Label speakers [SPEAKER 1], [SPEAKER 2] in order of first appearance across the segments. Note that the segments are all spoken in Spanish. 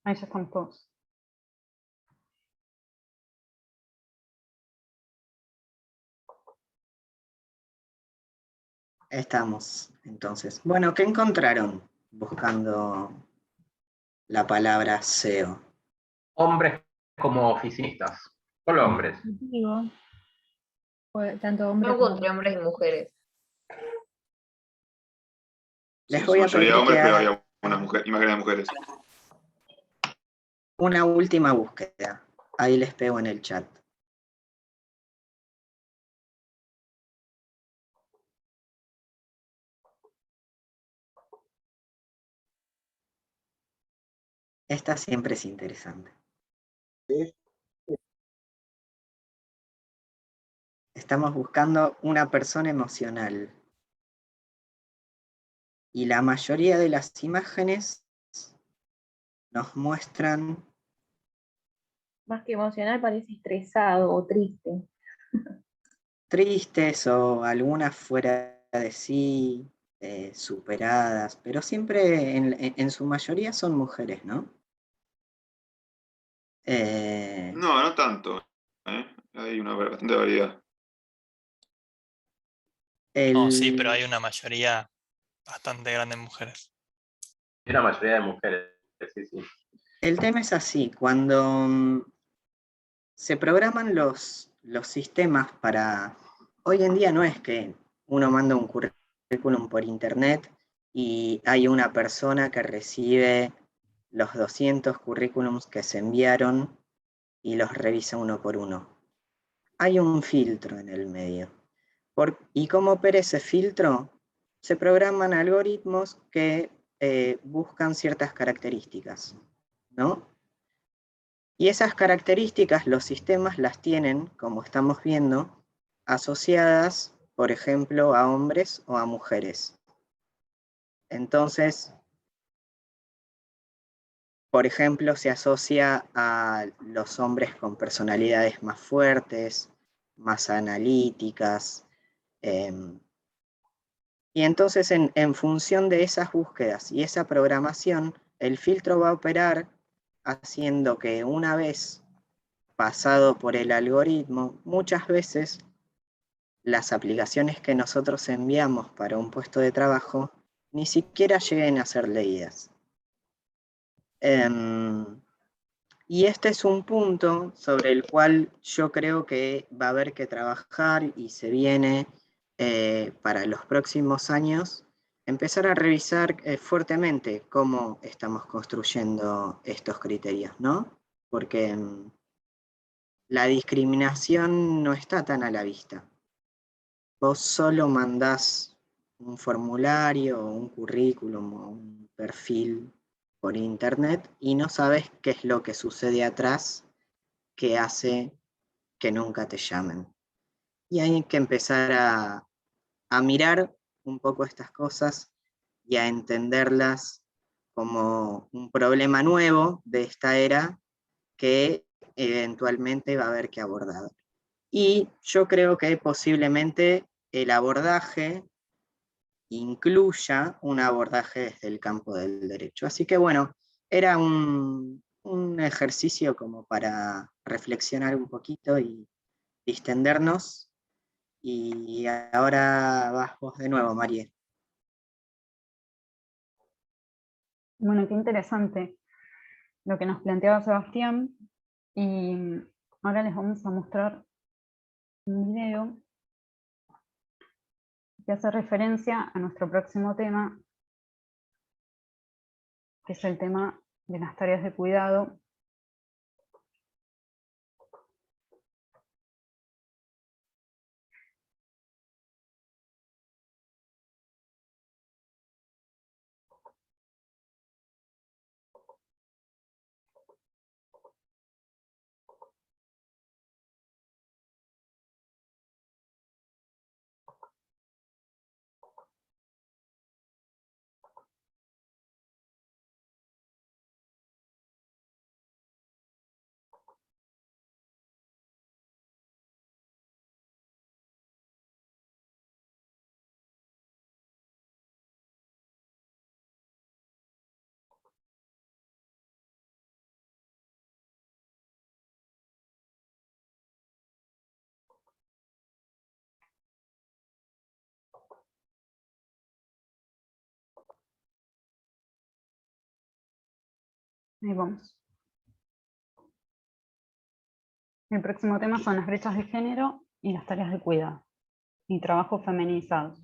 [SPEAKER 1] Ahí ya estamos todos.
[SPEAKER 2] Estamos, entonces. Bueno, ¿qué encontraron buscando la palabra SEO?
[SPEAKER 3] Hombres como oficinistas. Solo hombres.
[SPEAKER 1] Digo, tanto
[SPEAKER 4] No
[SPEAKER 1] hombres como
[SPEAKER 4] encontré hombres y mujeres.
[SPEAKER 2] Les
[SPEAKER 5] Sí,
[SPEAKER 2] voy
[SPEAKER 5] su
[SPEAKER 2] a
[SPEAKER 5] mayoría
[SPEAKER 2] pedir
[SPEAKER 5] hombres,
[SPEAKER 2] que
[SPEAKER 5] pero
[SPEAKER 2] hagan
[SPEAKER 5] había unas imágenes de mujeres.
[SPEAKER 2] una última búsqueda. Ahí les pego en el chat. Esta siempre es interesante. Estamos buscando una persona emocional. Y la mayoría de las imágenes nos muestran
[SPEAKER 6] Más que emocional, parece estresado o triste.
[SPEAKER 2] tristes o algunas fuera de sí, superadas, pero siempre en su mayoría son mujeres, ¿no?
[SPEAKER 5] No, no tanto. Hay una bastante variedad.
[SPEAKER 7] No, sí, pero hay una mayoría bastante grande de mujeres.
[SPEAKER 3] Y una mayoría de mujeres, sí, sí.
[SPEAKER 2] El tema es así, cuando se programan los sistemas para... Hoy en día no es que uno manda un currículum por internet y hay una persona que recibe los 200 currículums que se enviaron y los revisa uno por uno. Hay un filtro en el medio. ¿Y cómo opera ese filtro? Se programan algoritmos que buscan ciertas características, ¿no? Y esas características los sistemas las tienen, como estamos viendo, asociadas, por ejemplo, a hombres o a mujeres. Entonces, por ejemplo, se asocia a los hombres con personalidades más fuertes, más analíticas. Y entonces, en función de esas búsquedas y esa programación, el filtro va a operar haciendo que una vez pasado por el algoritmo, muchas veces las aplicaciones que nosotros enviamos para un puesto de trabajo ni siquiera lleguen a ser leídas. Y este es un punto sobre el cual yo creo que va a haber que trabajar y se viene para los próximos años, empezar a revisar fuertemente cómo estamos construyendo estos criterios, ¿no? Porque la discriminación no está tan a la vista. Vos solo mandás un formulario o un currículum o un perfil por internet y no sabes qué es lo que sucede atrás que hace que nunca te llamen. Y hay que empezar a mirar un poco estas cosas y a entenderlas como un problema nuevo de esta era que eventualmente va a haber que abordar. Y yo creo que posiblemente el abordaje incluya un abordaje desde el campo del derecho. Así que bueno, era un ejercicio como para reflexionar un poquito y distendernos. Y ahora vas vos de nuevo, María.
[SPEAKER 1] Bueno, qué interesante lo que nos planteaba Sebastián. Y ahora les vamos a mostrar un video que hace referencia a nuestro próximo tema, que es el tema de las tareas de cuidado Ahí vamos. El próximo tema son las brechas de género y las tareas de cuidado y trabajo feminizados.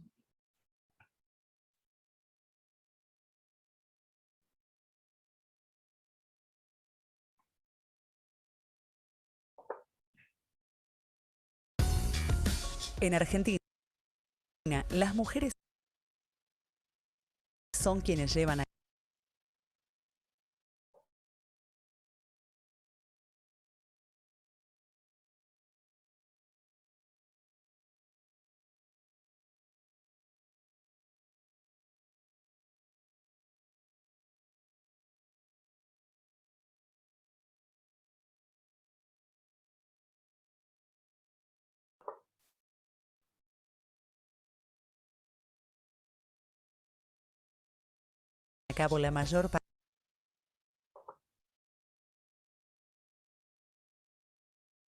[SPEAKER 4] En Argentina, las mujeres son quienes llevan a cabo la mayor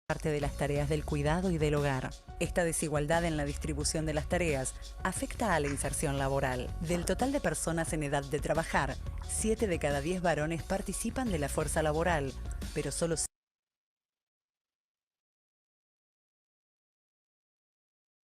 [SPEAKER 4] parte de las tareas del cuidado y del hogar. Esta desigualdad en la distribución de las tareas afecta a la inserción laboral. Del total de personas en edad de trabajar, 7 de cada 10 varones participan de la fuerza laboral, pero solo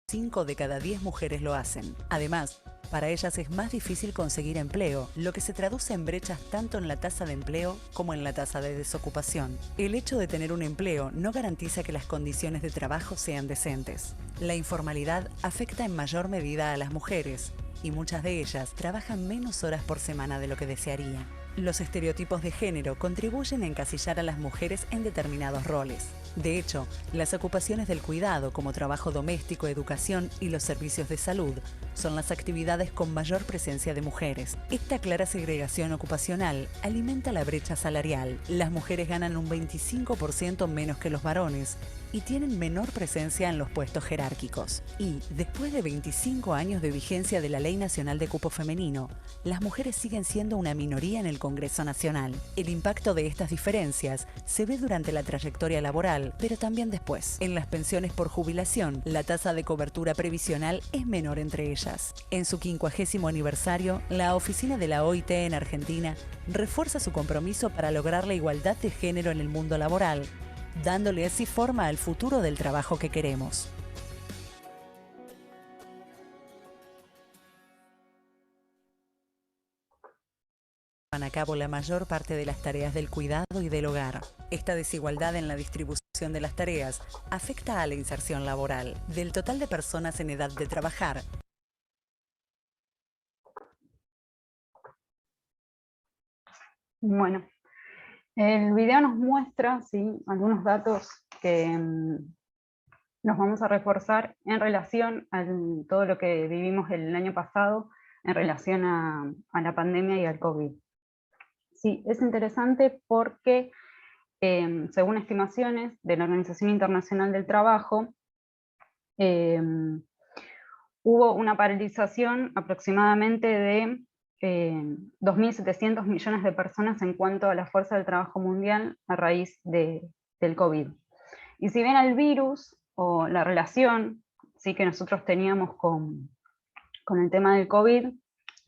[SPEAKER 4] 5 de cada 10 mujeres lo hacen. Además, para ellas es más difícil conseguir empleo, lo que se traduce en brechas tanto en la tasa de empleo como en la tasa de desocupación. El hecho de tener un empleo no garantiza que las condiciones de trabajo sean decentes. La informalidad afecta en mayor medida a las mujeres, y muchas de ellas trabajan menos horas por semana de lo que desearían. Los estereotipos de género contribuyen a encasillar a las mujeres en determinados roles. De hecho, las ocupaciones del cuidado, como trabajo doméstico, educación y los servicios de salud, son las actividades con mayor presencia de mujeres. Esta clara segregación ocupacional alimenta la brecha salarial. Las mujeres ganan un 25% menos que los varones y tienen menor presencia en los puestos jerárquicos. Y, después de 25 años de vigencia de la Ley Nacional de Cupo Femenino, las mujeres siguen siendo una minoría en el Congreso Nacional. El impacto de estas diferencias se ve durante la trayectoria laboral, pero también después. En las pensiones por jubilación, la tasa de cobertura previsional es menor entre ellas. En su 50º aniversario, la oficina de la OIT en Argentina refuerza su compromiso para lograr la igualdad de género en el mundo laboral, dándole así forma al futuro del trabajo que queremos. A cabo la mayor parte de las tareas del cuidado y del hogar. Esta desigualdad en la distribución de las tareas afecta a la inserción laboral. Del total de personas en edad de trabajar,
[SPEAKER 1] Bueno, el video nos muestra, ¿sí?, algunos datos que los vamos a reforzar en relación a todo lo que vivimos el año pasado en relación a la pandemia y al COVID. Sí, es interesante porque, según estimaciones de la Organización Internacional del Trabajo, hubo una paralización aproximadamente de 2.700 millones de personas en cuanto a la fuerza del trabajo mundial a raíz del COVID. Y si bien el virus o la relación, ¿sí?, que nosotros teníamos con el tema del COVID,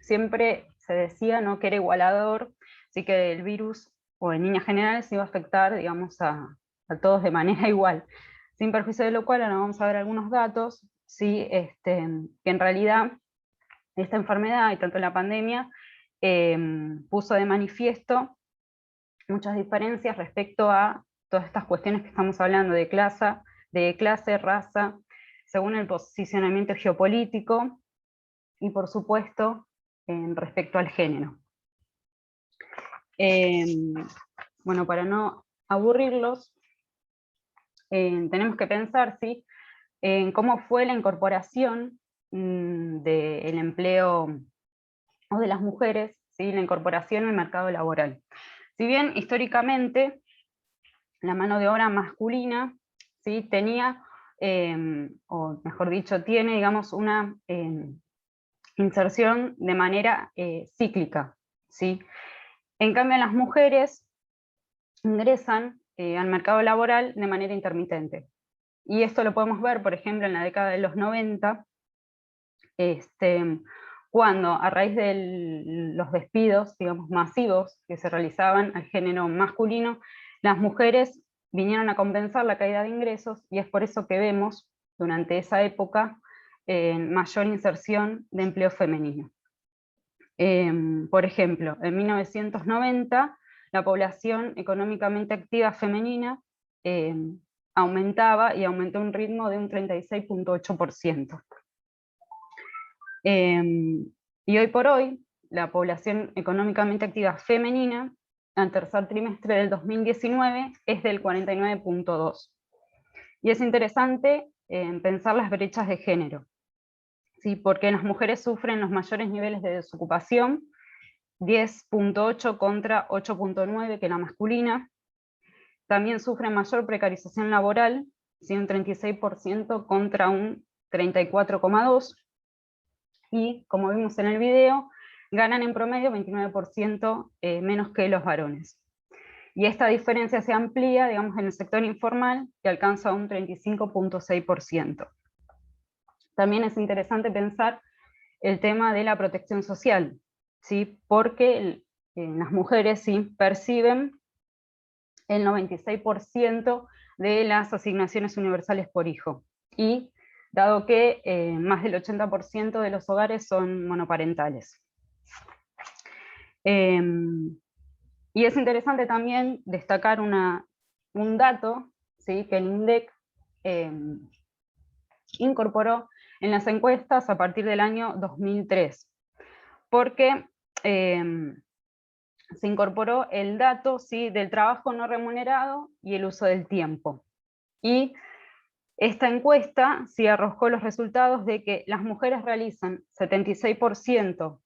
[SPEAKER 1] siempre se decía, ¿no?, que era igualador, así que el virus, o en líneas generales, se iba a afectar, digamos, a todos de manera igual. Sin perjuicio de lo cual, ahora vamos a ver algunos datos, ¿sí?, que en realidad esta enfermedad, y tanto la pandemia, puso de manifiesto muchas diferencias respecto a todas estas cuestiones que estamos hablando de clase, raza, según el posicionamiento geopolítico, y por supuesto, respecto al género. Bueno, para no aburrirlos, tenemos que pensar, ¿sí?, en cómo fue la incorporación del empleo o de las mujeres, ¿sí?, la incorporación al mercado laboral. Si bien históricamente la mano de obra masculina, ¿sí?, tenía, o mejor dicho, tiene, digamos, una inserción de manera cíclica, ¿sí? En cambio, las mujeres ingresan al mercado laboral de manera intermitente. Y esto lo podemos ver, por ejemplo, en la década de los 90, cuando a raíz de los despidos, digamos, masivos que se realizaban al género masculino, las mujeres vinieron a compensar la caída de ingresos, y es por eso que vemos durante esa época mayor inserción de empleo femenino. Por ejemplo, en 1990 la población económicamente activa femenina aumentaba, y aumentó a un ritmo de un 36,8%. Y hoy por hoy, la población económicamente activa femenina al tercer trimestre del 2019 es del 49,2%. Y es interesante pensar las brechas de género, ¿sí? Porque las mujeres sufren los mayores niveles de desocupación, 10,8 contra 8,9 que la masculina. También sufren mayor precarización laboral, ¿sí? Un 36% contra un 34,2%. Y como vimos en el video, ganan en promedio 29% menos que los varones. Y esta diferencia se amplía, digamos, en el sector informal, que alcanza un 35,6%. También es interesante pensar el tema de la protección social, ¿sí? Porque las mujeres sí perciben el 96% de las asignaciones universales por hijo, y dado que más del 80% de los hogares son monoparentales. Y es interesante también destacar un dato, ¿sí? Que el INDEC incorporó en las encuestas a partir del año 2003, porque se incorporó el dato, ¿sí? Del trabajo no remunerado y el uso del tiempo. Y esta encuesta sí arrojó los resultados de que las mujeres realizan 76%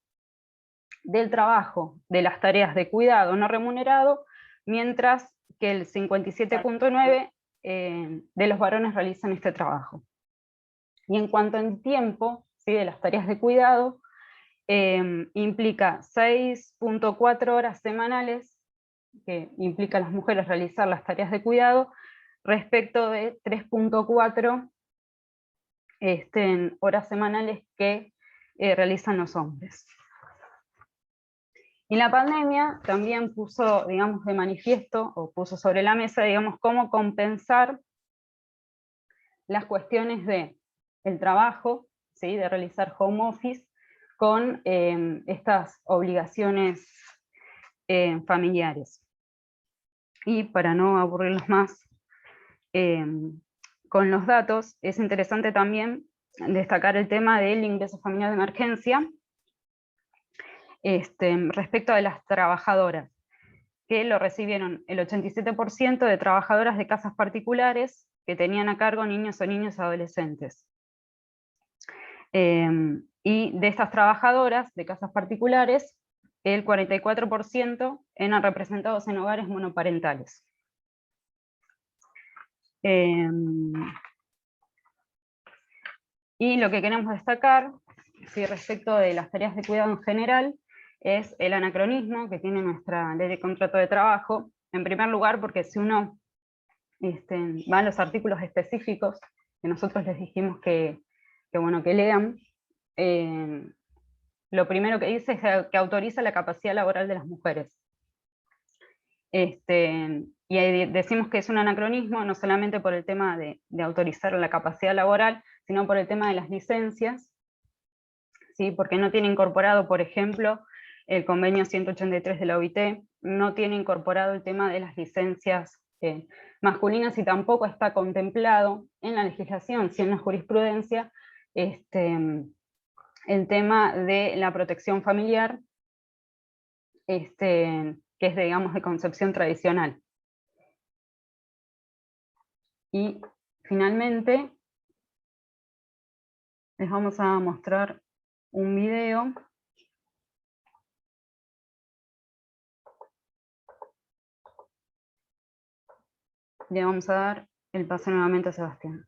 [SPEAKER 1] del trabajo de las tareas de cuidado no remunerado, mientras que el 57,9% de los varones realizan este trabajo. Y en cuanto al tiempo, ¿sí? De las tareas de cuidado, implica 6,4 horas semanales, que implica a las mujeres realizar las tareas de cuidado, respecto de 3,4 horas semanales que realizan los hombres. Y la pandemia también puso, digamos, de manifiesto, o puso sobre la mesa, digamos, cómo compensar las cuestiones de el trabajo, ¿sí? De realizar home office, con estas obligaciones familiares. Y para no aburrirlos más con los datos, es interesante también destacar el tema del ingreso familiar de emergencia respecto de las trabajadoras, que lo recibieron el 87% de trabajadoras de casas particulares que tenían a cargo niños o niñas adolescentes. Y de estas trabajadoras de casas particulares, el 44% eran representados en hogares monoparentales. Y lo que queremos destacar, ¿sí? Respecto de las tareas de cuidado en general, es el anacronismo que tiene nuestra ley de contrato de trabajo. En primer lugar, porque si uno va a los artículos específicos, que nosotros les dijimos que lean, lo primero que dice es que autoriza la capacidad laboral de las mujeres. Y ahí decimos que es un anacronismo, no solamente por el tema de autorizar la capacidad laboral, sino por el tema de las licencias, ¿sí? Porque no tiene incorporado, por ejemplo, el convenio 183 de la OIT, no tiene incorporado el tema de las licencias masculinas, y tampoco está contemplado en la legislación, si en la jurisprudencia, el tema de la protección familiar, que es, digamos, de concepción tradicional. Y finalmente les vamos a mostrar un video. Le vamos a dar el pase nuevamente a Sebastián.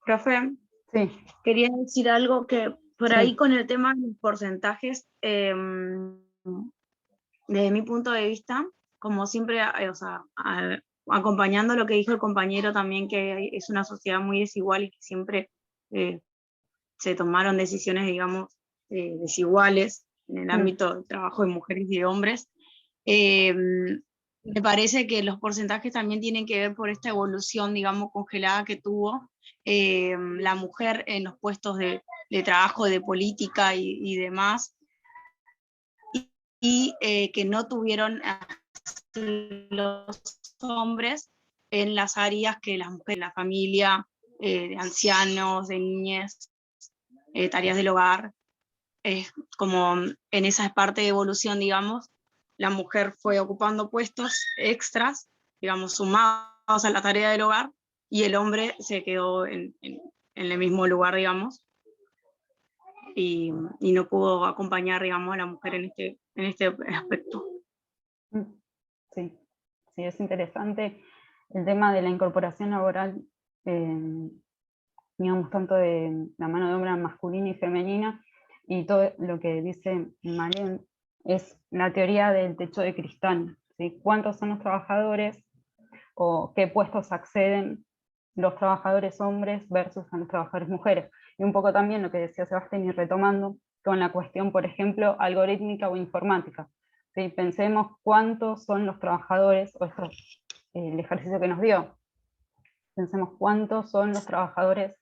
[SPEAKER 8] Profe,
[SPEAKER 1] Sí,
[SPEAKER 8] quería decir algo que por
[SPEAKER 1] Sí.
[SPEAKER 8] ahí con el tema de los porcentajes, desde mi punto de vista, como siempre, o sea, acompañando lo que dijo el compañero también, que es una sociedad muy desigual y que siempre se tomaron decisiones, digamos, desiguales en el ámbito del trabajo de mujeres y de hombres. Me parece que los porcentajes también tienen que ver por esta evolución, digamos, congelada que tuvo la mujer en los puestos de trabajo, de política y demás, y que no tuvieron los hombres en las áreas que las mujeres, la familia, de ancianos, de niñez, tareas del hogar. Como en esa parte de evolución, digamos, la mujer fue ocupando puestos extras, digamos, sumados a la tarea del hogar, y el hombre se quedó en el mismo lugar, digamos, y no pudo acompañar, digamos, a la mujer en este aspecto.
[SPEAKER 1] sí, sí, es interesante el tema de la incorporación laboral, digamos, tanto de la mano de obra masculina y femenina, y todo lo que dice Mariel es la teoría del techo de cristal, ¿sí? ¿Cuántos son los trabajadores o qué puestos acceden los trabajadores hombres versus a los trabajadores mujeres? Y un poco también lo que decía Sebastián, y retomando con la cuestión, por ejemplo, algorítmica o informática. ¿Sí? Pensemos cuántos son los trabajadores, o esto el ejercicio que nos dio, pensemos cuántos son los trabajadores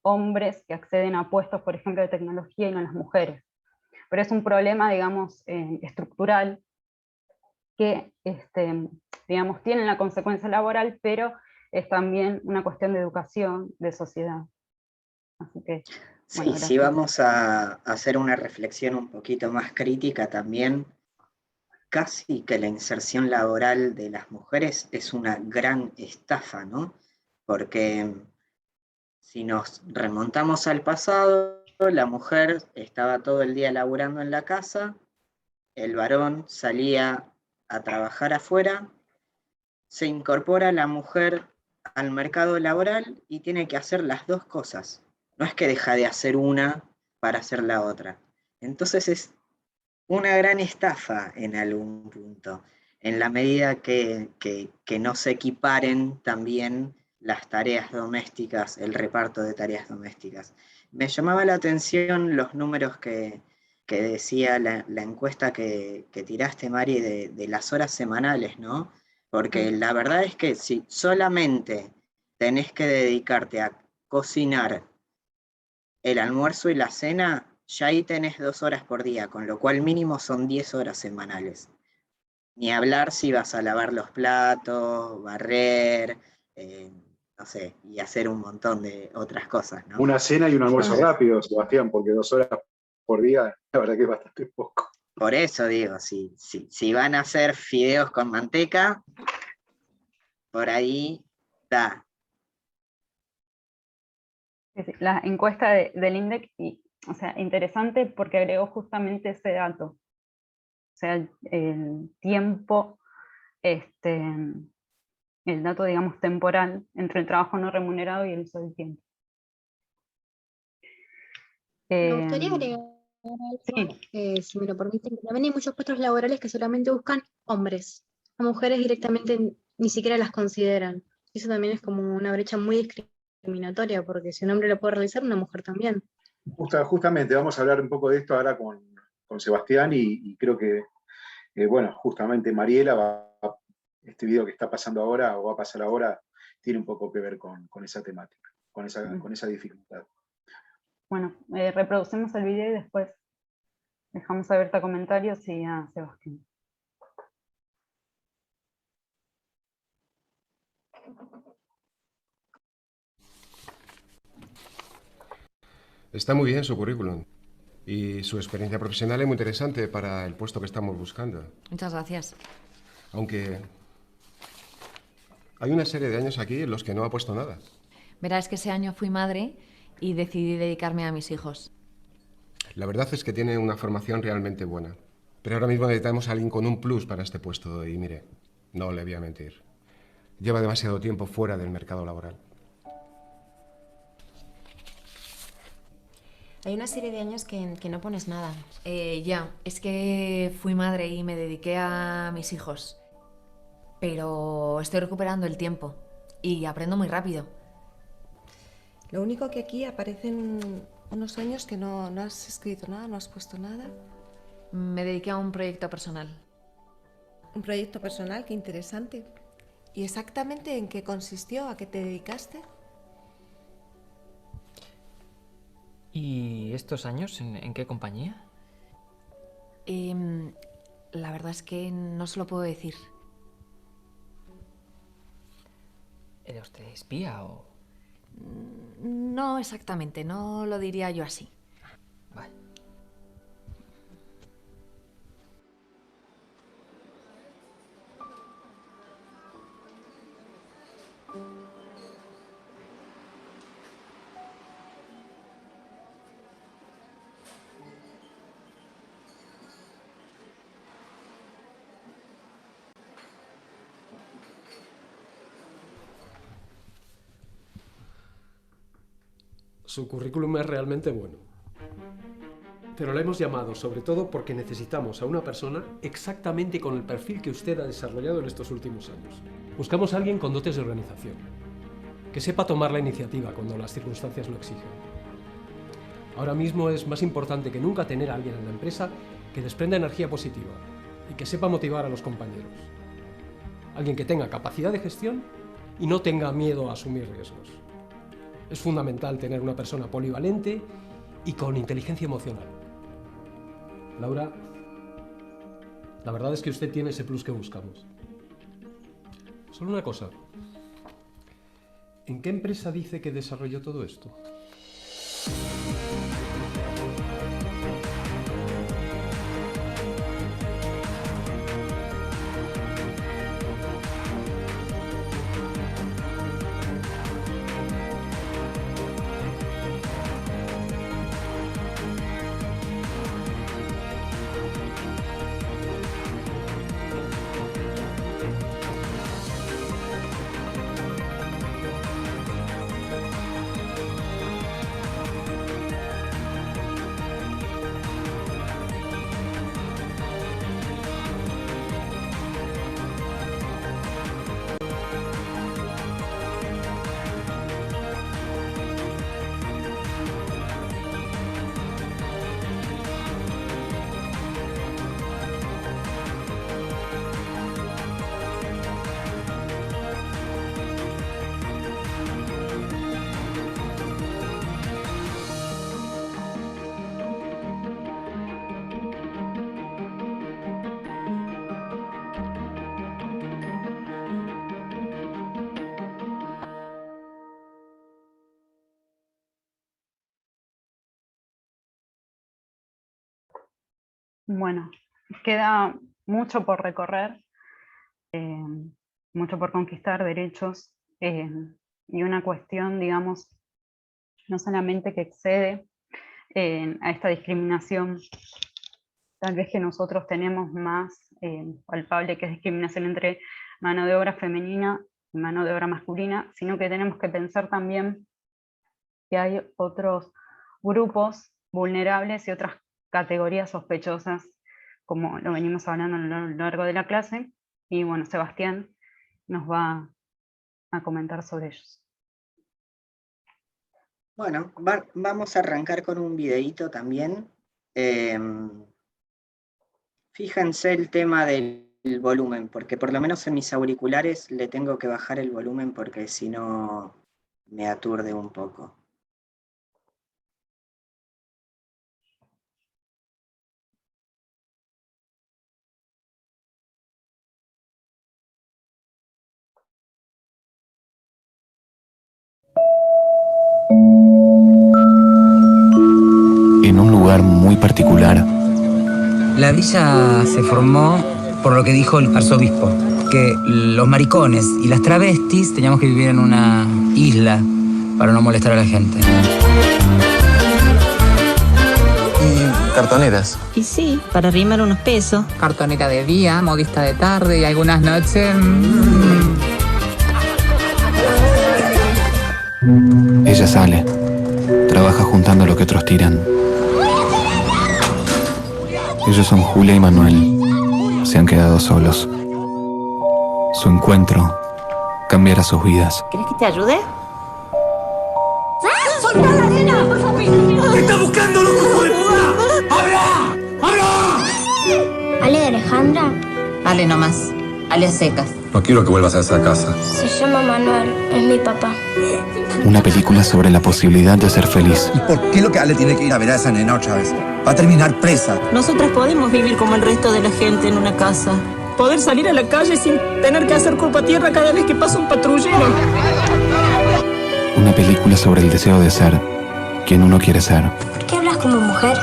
[SPEAKER 1] hombres que acceden a puestos, por ejemplo, de tecnología y no las mujeres. Pero es un problema, digamos, estructural que, digamos, tiene la consecuencia laboral, pero es también una cuestión de educación, de sociedad. Así que,
[SPEAKER 2] Sí,
[SPEAKER 1] bueno,
[SPEAKER 2] si
[SPEAKER 1] gracias.
[SPEAKER 2] vamos a hacer una reflexión un poquito más crítica también, casi que la inserción laboral de las mujeres es una gran estafa, ¿no? Porque si nos remontamos al pasado, la mujer estaba todo el día laburando en la casa, el varón salía a trabajar afuera, se incorpora la mujer al mercado laboral y tiene que hacer las dos cosas. No es que deja de hacer una para hacer la otra. Entonces es una gran estafa en algún punto, en la medida que no se equiparen también las tareas domésticas, el reparto de tareas domésticas. Me llamaba la atención los números que decía la encuesta que tiraste, Mari, de las horas semanales, ¿no? Porque la verdad es que si solamente tenés que dedicarte a cocinar el almuerzo y la cena, ya ahí tenés 2 horas por día, con lo cual mínimo son 10 horas semanales. Ni hablar si vas a lavar los platos, barrer, no sé, y hacer un montón de otras cosas, ¿no?
[SPEAKER 9] Una cena y un almuerzo rápido, Sebastián, porque 2 horas por día, la verdad que es bastante poco.
[SPEAKER 2] Por eso digo, si van a hacer fideos con manteca, por ahí está.
[SPEAKER 1] La encuesta del INDEC, o sea, interesante porque agregó justamente ese dato. O sea, el tiempo, el dato, digamos, temporal entre el trabajo no remunerado y el uso del tiempo.
[SPEAKER 10] Me gustaría agregar algo, si me lo permiten, que también hay muchos puestos laborales que solamente buscan hombres. A mujeres directamente ni siquiera las consideran. Eso también es como una brecha muy discriminatoria, porque si un hombre lo puede realizar, una mujer también.
[SPEAKER 9] Justamente, vamos a hablar un poco de esto ahora con Sebastián y creo que, bueno, justamente Mariela este video que está pasando ahora, o va a pasar ahora, tiene un poco que ver con esa temática, con esa dificultad.
[SPEAKER 1] Bueno, reproducimos el video y después dejamos abierta comentarios y a Sebastián.
[SPEAKER 11] Está muy bien su currículum y su experiencia profesional es muy interesante para el puesto que estamos buscando.
[SPEAKER 12] Muchas gracias.
[SPEAKER 11] Aunque hay una serie de años aquí en los que no ha puesto nada.
[SPEAKER 12] Verás que ese año fui madre y decidí dedicarme a mis hijos.
[SPEAKER 11] La verdad es que tiene una formación realmente buena. Pero ahora mismo necesitamos a alguien con un plus para este puesto y mire, no le voy a mentir. Lleva demasiado tiempo fuera del mercado laboral.
[SPEAKER 13] Hay una serie de años que no pones nada.
[SPEAKER 12] Ya, es que fui madre y me dediqué a mis hijos. Pero estoy recuperando el tiempo y aprendo muy rápido.
[SPEAKER 13] Lo único que aquí aparecen unos años que no has escrito nada, no has puesto nada.
[SPEAKER 12] Me dediqué a un proyecto personal.
[SPEAKER 13] Un proyecto personal, qué interesante. ¿Y exactamente en qué consistió? ¿A qué te dedicaste?
[SPEAKER 14] ¿Y estos años en qué compañía?
[SPEAKER 12] La verdad es que no se lo puedo decir.
[SPEAKER 14] ¿Era usted espía o...?
[SPEAKER 12] No exactamente, no lo diría yo así.
[SPEAKER 14] Vale.
[SPEAKER 15] Su currículum es realmente bueno. Pero la hemos llamado sobre todo porque necesitamos a una persona exactamente con el perfil que usted ha desarrollado en estos últimos años. Buscamos a alguien con dotes de organización, que sepa tomar la iniciativa cuando las circunstancias lo exigen. Ahora mismo es más importante que nunca tener a alguien en la empresa que desprenda energía positiva y que sepa motivar a los compañeros. Alguien que tenga capacidad de gestión y no tenga miedo a asumir riesgos. Es fundamental tener una persona polivalente y con inteligencia emocional. Laura, la verdad es que usted tiene ese plus que buscamos. Solo una cosa. ¿En qué empresa dice que desarrolló todo esto?
[SPEAKER 1] Bueno, queda mucho por recorrer, mucho por conquistar derechos, y una cuestión, digamos, no solamente que excede a esta discriminación, tal vez que nosotros tenemos más palpable, que es discriminación entre mano de obra femenina y mano de obra masculina, sino que tenemos que pensar también que hay otros grupos vulnerables y otras categorías sospechosas, como lo venimos hablando a lo largo de la clase, y bueno, Sebastián nos va a comentar sobre ellos.
[SPEAKER 2] Bueno, vamos a arrancar con un videíto también. Fíjense el tema del volumen, porque por lo menos en mis auriculares le tengo que bajar el volumen porque si no me aturde un poco.
[SPEAKER 16] En un lugar muy particular.
[SPEAKER 17] La villa se formó por lo que dijo el arzobispo, que los maricones y las travestis teníamos que vivir en una isla para no molestar a la gente.
[SPEAKER 16] Y cartoneras.
[SPEAKER 18] Y sí, para arrimar unos pesos.
[SPEAKER 19] Cartonera de día, modista de tarde y algunas noches...
[SPEAKER 16] Ella sale, trabaja trabaja juntando lo que otros tiran. Ellos son Julia y Manuel. Se han quedado solos. Su encuentro cambiará sus vidas.
[SPEAKER 18] ¿Querés que te ayude?
[SPEAKER 20] ¡Soltá la nena, por favor! ¡Te está buscando, loco, hijo de puta! ¡Habla! ¡Habla!
[SPEAKER 21] ¿Ale de Alejandra?
[SPEAKER 18] Ale nomás. Ale a secas.
[SPEAKER 22] No quiero que vuelvas a esa casa.
[SPEAKER 21] Se llama Manuel, es mi papá.
[SPEAKER 16] Una película sobre la posibilidad de ser feliz.
[SPEAKER 22] ¿Y por qué lo que Ale tiene que ir a ver a esa nena otra vez? Va a terminar presa.
[SPEAKER 18] Nosotras podemos vivir como el resto de la gente en una casa. Poder salir a la calle sin tener que hacer culpa tierra cada vez que pasa un patrullero.
[SPEAKER 16] Una película sobre el deseo de ser quien uno quiere ser.
[SPEAKER 21] ¿Por qué hablas como mujer?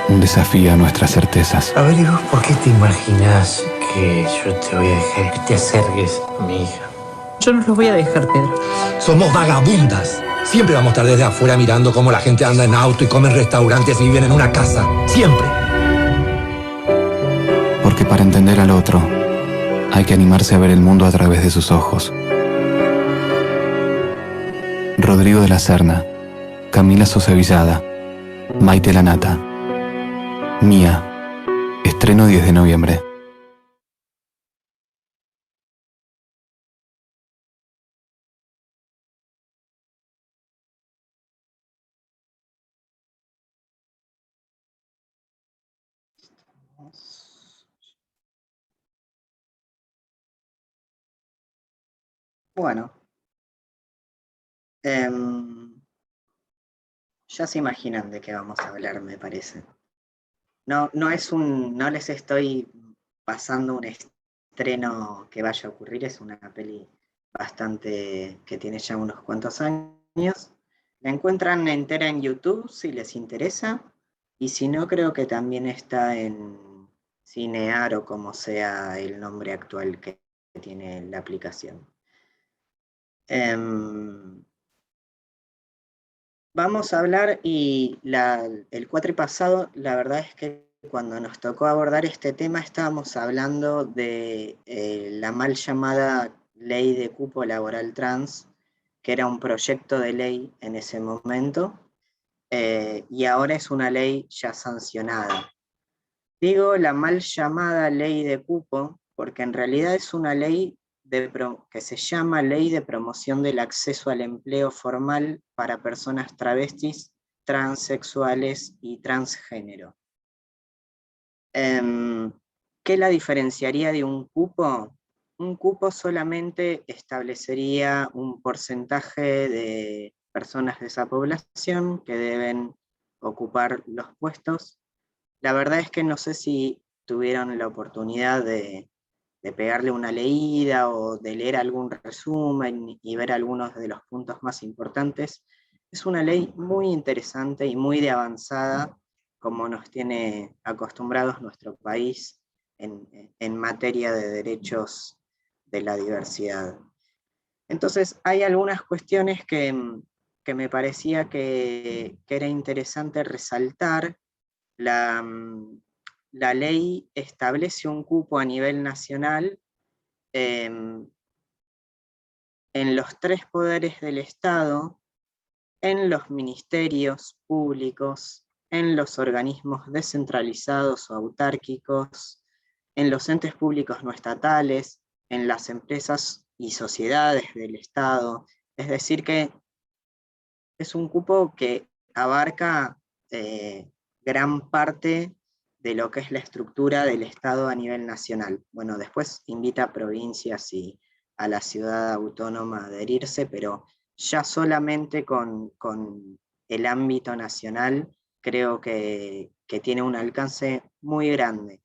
[SPEAKER 16] Un desafío a nuestras certezas.
[SPEAKER 14] A ver, ¿y vos por qué te imaginas que yo te voy a dejar que te acerques a mi hija? Yo no los voy a dejar, Pedro.
[SPEAKER 22] Somos vagabundas. Siempre vamos a estar desde afuera mirando cómo la gente anda en auto y come en restaurantes y viven en una casa. Siempre.
[SPEAKER 16] Porque para entender al otro, hay que animarse a ver el mundo a través de sus ojos. Rodrigo de la Serna, Camila Sosa Villada, Maite Lanata. Mía. Estreno 10 de noviembre.
[SPEAKER 2] Bueno. Ya se imaginan de qué vamos a hablar, me parece. No les estoy pasando un estreno que vaya a ocurrir, es una peli bastante que tiene ya unos cuantos años. La encuentran entera en YouTube si les interesa, y si no, creo que también está en Cinear o como sea el nombre actual que tiene la aplicación. Vamos a hablar, y el cuatri pasado, la verdad es que cuando nos tocó abordar este tema estábamos hablando de la mal llamada Ley de Cupo Laboral Trans, que era un proyecto de ley en ese momento, y ahora es una ley ya sancionada. Digo la mal llamada Ley de Cupo porque en realidad es una ley que se llama Ley de Promoción del Acceso al Empleo Formal para Personas Travestis, Transexuales y Transgénero. ¿Qué la diferenciaría de un cupo? Un cupo solamente establecería un porcentaje de personas de esa población que deben ocupar los puestos. La verdad es que no sé si tuvieron la oportunidad de pegarle una leída o de leer algún resumen y ver algunos de los puntos más importantes. Es una ley muy interesante y muy de avanzada, como nos tiene acostumbrados nuestro país en materia de derechos de la diversidad. Entonces, hay algunas cuestiones que me parecía que era interesante resaltar. La ley establece un cupo a nivel nacional en los 3 poderes del Estado, en los ministerios públicos, en los organismos descentralizados o autárquicos, en los entes públicos no estatales, en las empresas y sociedades del Estado. Es decir que es un cupo que abarca gran parte de lo que es la estructura del Estado a nivel nacional. Bueno, después invita a provincias y a la ciudad autónoma a adherirse, pero ya solamente con el ámbito nacional creo que tiene un alcance muy grande.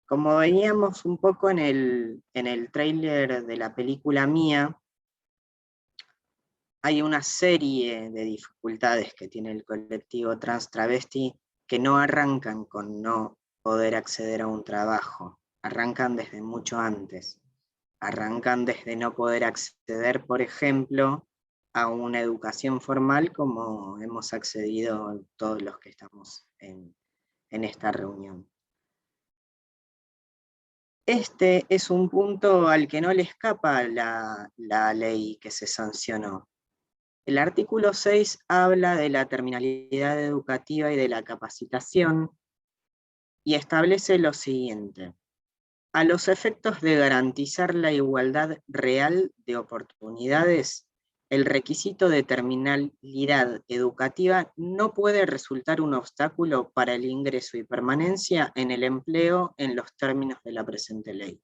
[SPEAKER 2] Como veíamos un poco en el tráiler de la película Mía, hay una serie de dificultades que tiene el colectivo trans travesti que no arrancan con no poder acceder a un trabajo, arrancan desde mucho antes. Arrancan desde no poder acceder, por ejemplo, a una educación formal como hemos accedido todos los que estamos en esta reunión. Este es un punto al que no le escapa la ley que se sancionó. El artículo 6 habla de la terminalidad educativa y de la capacitación y establece lo siguiente. A los efectos de garantizar la igualdad real de oportunidades, el requisito de terminalidad educativa no puede resultar un obstáculo para el ingreso y permanencia en el empleo en los términos de la presente ley.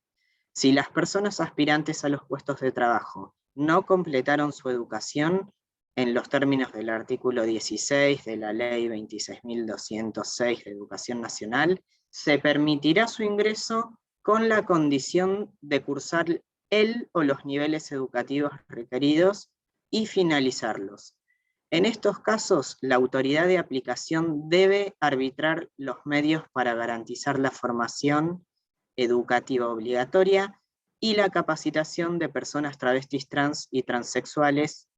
[SPEAKER 2] Si las personas aspirantes a los puestos de trabajo no completaron su educación en los términos del artículo 16 de la ley 26.206 de Educación Nacional, se permitirá su ingreso con la condición de cursar el o los niveles educativos requeridos y finalizarlos. En estos casos, la autoridad de aplicación debe arbitrar los medios para garantizar la formación educativa obligatoria y la capacitación de personas travestis, trans y transexuales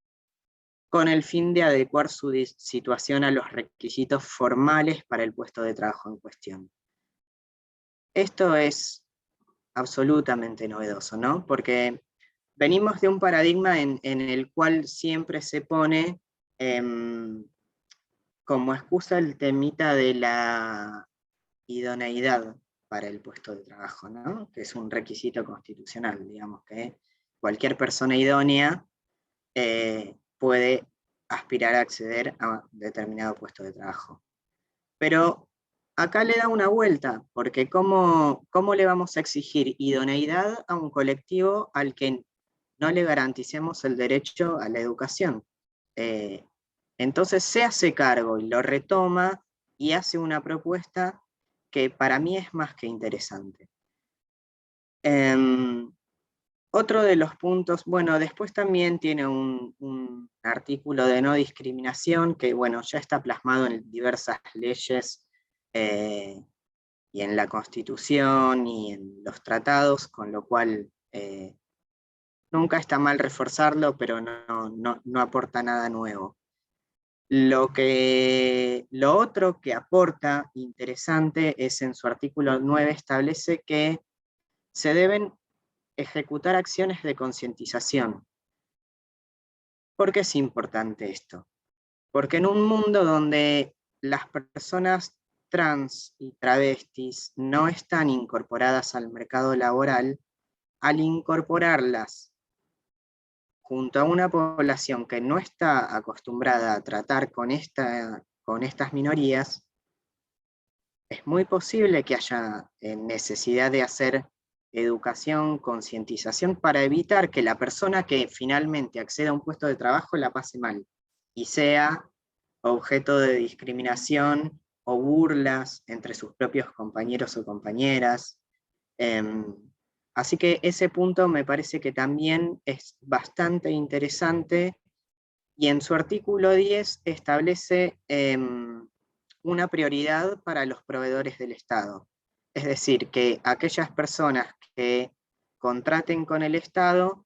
[SPEAKER 2] con el fin de adecuar su situación a los requisitos formales para el puesto de trabajo en cuestión. Esto es absolutamente novedoso, ¿no? Porque venimos de un paradigma en el cual siempre se pone como excusa el temita de la idoneidad para el puesto de trabajo, ¿no? Que es un requisito constitucional, digamos que cualquier persona idónea puede aspirar a acceder a determinado puesto de trabajo. Pero acá le da una vuelta, porque ¿cómo le vamos a exigir idoneidad a un colectivo al que no le garanticemos el derecho a la educación? Entonces se hace cargo y lo retoma y hace una propuesta que para mí es más que interesante. Otro de los puntos, bueno, después también tiene un artículo de no discriminación que, bueno, ya está plasmado en diversas leyes y en la Constitución y en los tratados, con lo cual nunca está mal reforzarlo, pero no aporta nada nuevo. Lo otro que aporta interesante es en su artículo 9 establece que se deben ejecutar acciones de concientización. ¿Por qué es importante esto? Porque en un mundo donde las personas trans y travestis no están incorporadas al mercado laboral, al incorporarlas junto a una población que no está acostumbrada a tratar con estas minorías, es muy posible que haya necesidad de hacer educación, concientización, para evitar que la persona que finalmente acceda a un puesto de trabajo la pase mal, y sea objeto de discriminación o burlas entre sus propios compañeros o compañeras. Así que ese punto me parece que también es bastante interesante, y en su artículo 10 establece una prioridad para los proveedores del Estado. Es decir, que aquellas personas que contraten con el Estado,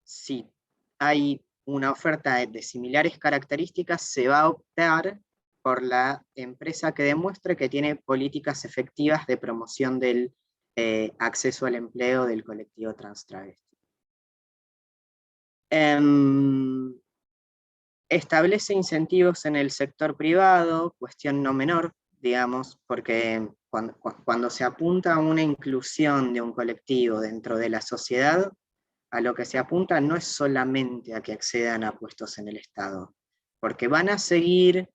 [SPEAKER 2] si hay una oferta de similares características, se va a optar por la empresa que demuestre que tiene políticas efectivas de promoción del acceso al empleo del colectivo trans travesti. Establece incentivos en el sector privado, cuestión no menor, digamos, porque cuando se apunta a una inclusión de un colectivo dentro de la sociedad, a lo que se apunta no es solamente a que accedan a puestos en el Estado, porque van a seguir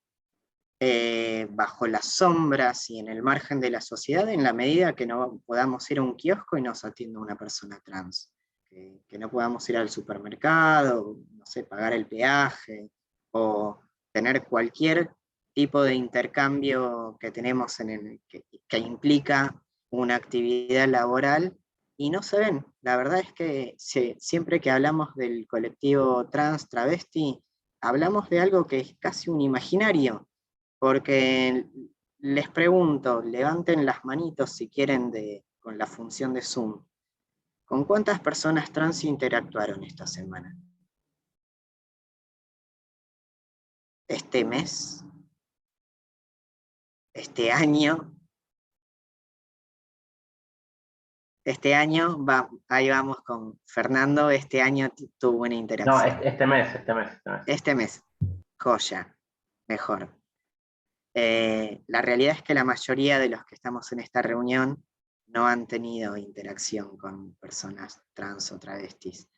[SPEAKER 2] bajo las sombras y en el margen de la sociedad en la medida que no podamos ir a un kiosco y nos atienda una persona trans, que no podamos ir al supermercado, no sé, pagar el peaje, o tener cualquier tipo de intercambio que tenemos que implica una actividad laboral, y no se ven. La verdad es que siempre que hablamos del colectivo trans travesti, hablamos de algo que es casi un imaginario, porque les pregunto, levanten las manitos si quieren con la función de Zoom, ¿con cuántas personas trans interactuaron esta semana? ¿Este mes? ¿Este año? Este año, ahí vamos con Fernando, este año tuvo una interacción.
[SPEAKER 3] No, este mes.
[SPEAKER 2] Este mes, joya, mejor. La realidad es que la mayoría de los que estamos en esta reunión no han tenido interacción con personas trans o travestis.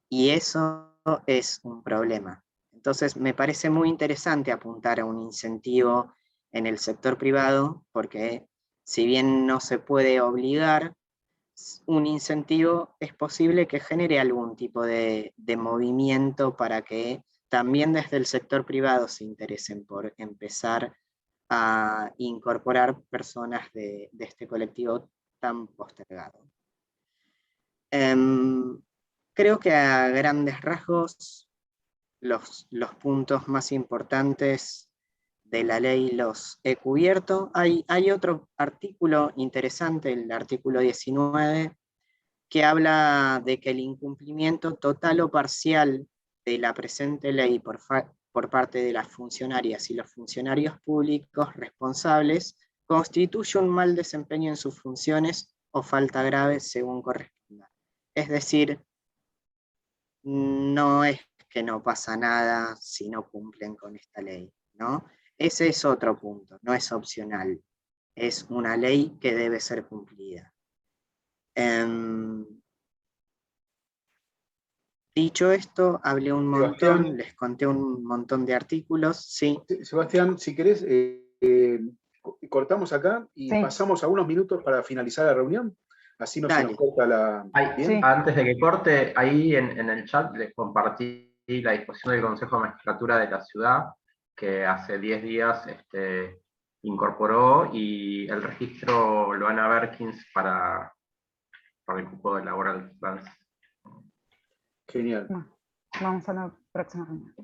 [SPEAKER 2] Y eso es un problema. Entonces me parece muy interesante apuntar a un incentivo en el sector privado, porque si bien no se puede obligar, un incentivo es posible que genere algún tipo de movimiento para que también desde el sector privado se interesen por empezar a incorporar personas de este colectivo tan postergado. Creo que a grandes rasgos los puntos más importantes de la ley los he cubierto. Hay otro artículo interesante, el artículo 19, que habla de que el incumplimiento total o parcial de la presente ley por parte de las funcionarias y los funcionarios públicos responsables constituye un mal desempeño en sus funciones o falta grave según corresponda. Es decir, no es que no pasa nada si no cumplen con esta ley, ¿no? Ese es otro punto, no es opcional, es una ley que debe ser cumplida. Dicho esto, hablé un montón, les conté un montón de artículos, sí.
[SPEAKER 9] Sebastián, si querés, cortamos acá y pasamos a unos minutos para finalizar la reunión. Así no se nos corta la...
[SPEAKER 3] Antes de que corte, ahí en el chat les compartí la disposición del Consejo de Magistratura de la ciudad, que hace 10 días incorporó, y el registro Luana Berkins para el cupo de Laboral Trans.
[SPEAKER 9] Genial.
[SPEAKER 1] Vamos a la próxima reunión.